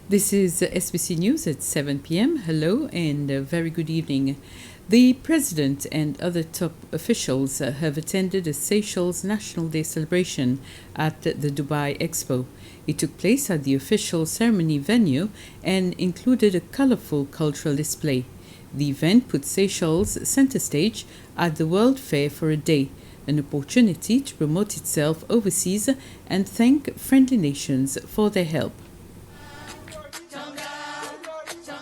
This is SBC News at 7 p.m. Hello and a very good evening. The President and other top officials have attended a Seychelles National Day celebration at the Dubai EXPO. It took place at the official ceremony venue and included a colorful cultural display. The event put Seychelles center stage at the World Fair for a day, an opportunity to promote itself overseas and thank friendly nations for their help.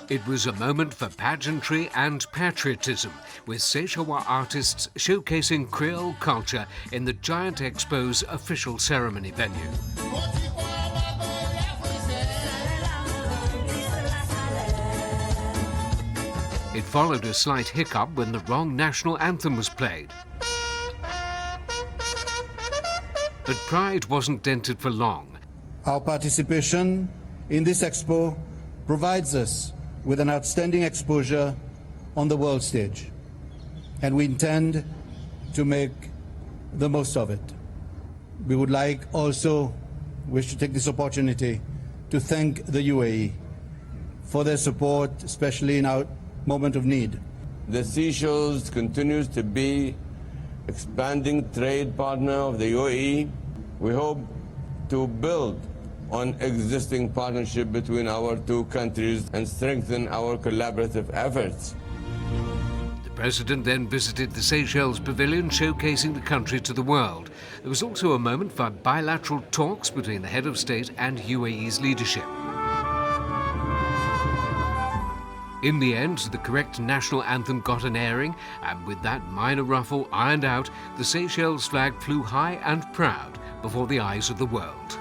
It was a moment for pageantry and patriotism, with Seychellois artists showcasing Creole culture in the giant expo's official ceremony venue. It followed a slight hiccup when the wrong national anthem was played. But pride wasn't dented for long. Our participation in this expo provides us with an outstanding exposure on the world stage, and we intend to make the most of it. We would wish to take this opportunity to thank the UAE for their support, especially in our moment of need. The Seychelles continues to be expanding trade partner of the UAE. We hope to build on existing partnership between our two countries and strengthen our collaborative efforts. The President then visited the Seychelles Pavilion, showcasing the country to the world. There was also a moment for bilateral talks between the head of state and UAE's leadership. In the end, the correct national anthem got an airing, and with that minor ruffle ironed out, the Seychelles flag flew high and proud before the eyes of the world.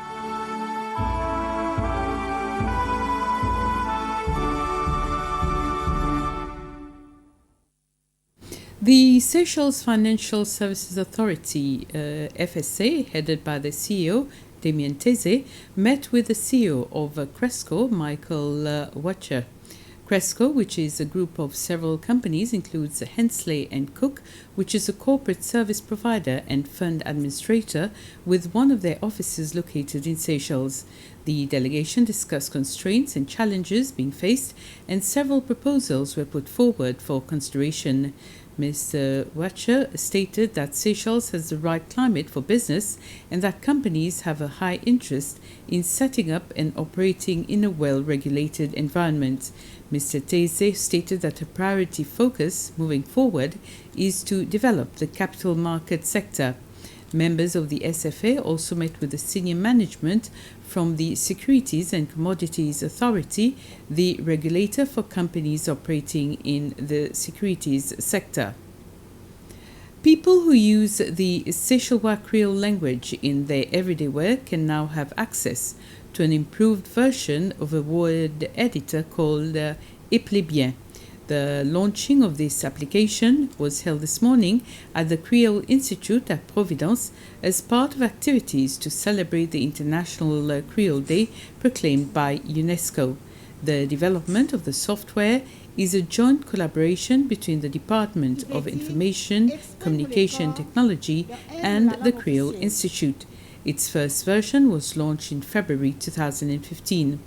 The Seychelles Financial Services Authority, FSA, headed by the CEO, Damien Teze, met with the CEO of Cresco, Michael Watcher. Cresco, which is a group of several companies, includes Hensley & Cook, which is a corporate service provider and fund administrator with one of their offices located in Seychelles. The delegation discussed constraints and challenges being faced, and several proposals were put forward for consideration. Mr. Watcher stated that Seychelles has the right climate for business and that companies have a high interest in setting up and operating in a well-regulated environment. Mr. Teze stated that a priority focus moving forward is to develop the capital market sector. Members of the SFA also met with the senior management from the Securities and Commodities Authority, the regulator for companies operating in the securities sector. People who use the Seychellois Creole language in their everyday work can now have access to an improved version of a word editor called Bien. The launching of this application was held this morning at the Creole Institute at Providence as part of activities to celebrate the International Creole Day proclaimed by UNESCO. The development of the software is a joint collaboration between the Department of Information, Communication Technology and the Creole Institute. Its first version was launched in February 2015.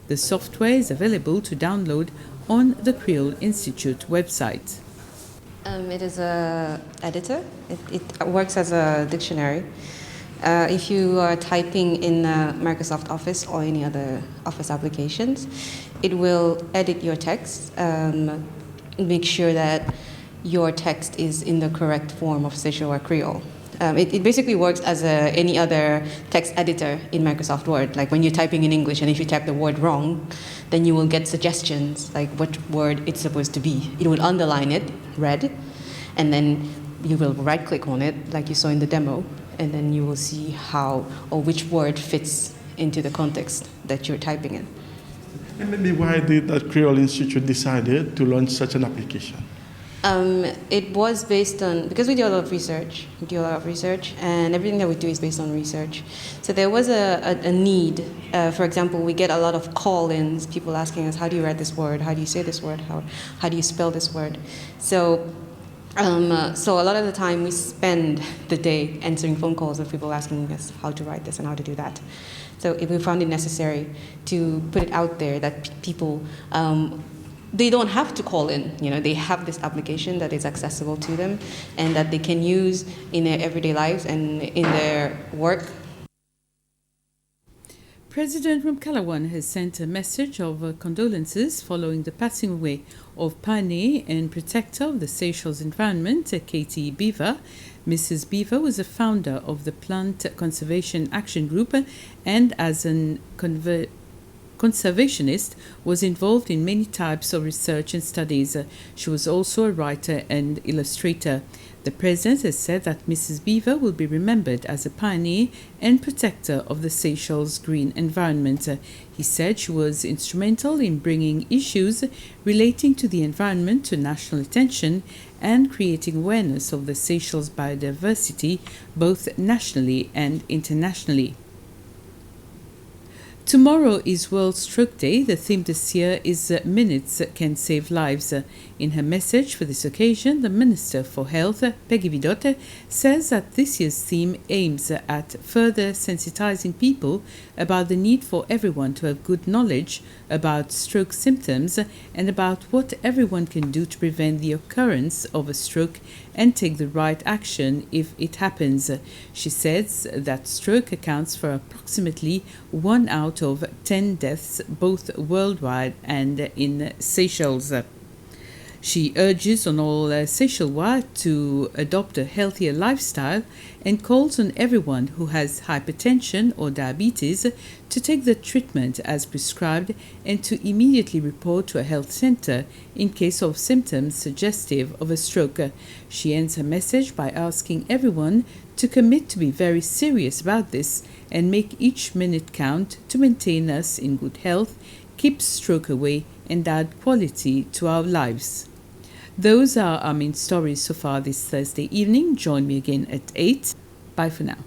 The software is available to download on the Creole Institute website. It is an editor. It works as a dictionary. If you are typing in Microsoft Office or any other Office applications, it will edit your text, make sure that your text is in the correct form of Seychellois Creole. It basically works as any other text editor in Microsoft Word. Like when you're typing in English and if you type the word wrong, then you will get suggestions like what word it's supposed to be. It will underline it, red, and then you will right-click on it like you saw in the demo, and then you will see how or which word fits into the context that you're typing in. And maybe why did the Creole Institute decided to launch such an application? It was based on, because we do a lot of research, and everything that we do is based on research. So there was a need. For example, we get a lot of call-ins, people asking us, how do you write this word? How do you say this word? How do you spell this word? So So a lot of the time we spend the day answering phone calls of people asking us how to write this and how to do that. So if we found it necessary to put it out there that people, they don't have to call in, they have this application that is accessible to them and that they can use in their everyday lives and in their work. President Ramkalawan has sent a message of condolences following the passing away of pioneer and protector of the Seychelles environment, Katie Beaver. Mrs. Beaver was a founder of the Plant Conservation Action Group and as an conservationist was involved in many types of research and studies. She was also a writer and illustrator. The President has said that Mrs. Beaver will be remembered as a pioneer and protector of the Seychelles green environment. He said she was instrumental in bringing issues relating to the environment to national attention and creating awareness of the Seychelles biodiversity both nationally and internationally. Tomorrow is World Stroke Day. The theme this year is Minutes Can Save Lives. In her message for this occasion, the Minister for Health, Peggy Vidote, says that this year's theme aims at further sensitizing people about the need for everyone to have good knowledge about stroke symptoms and about what everyone can do to prevent the occurrence of a stroke and take the right action if it happens. She says that stroke accounts for approximately 1 out of 10 deaths both worldwide and in Seychelles. She urges on all Seychellois to adopt a healthier lifestyle and calls on everyone who has hypertension or diabetes to take the treatment as prescribed and to immediately report to a health center in case of symptoms suggestive of a stroke. She ends her message by asking everyone to commit to be very serious about this and make each minute count to maintain us in good health, keep stroke away, and add quality to our lives. Those are our main stories so far this Thursday evening. Join me again at 8. Bye for now.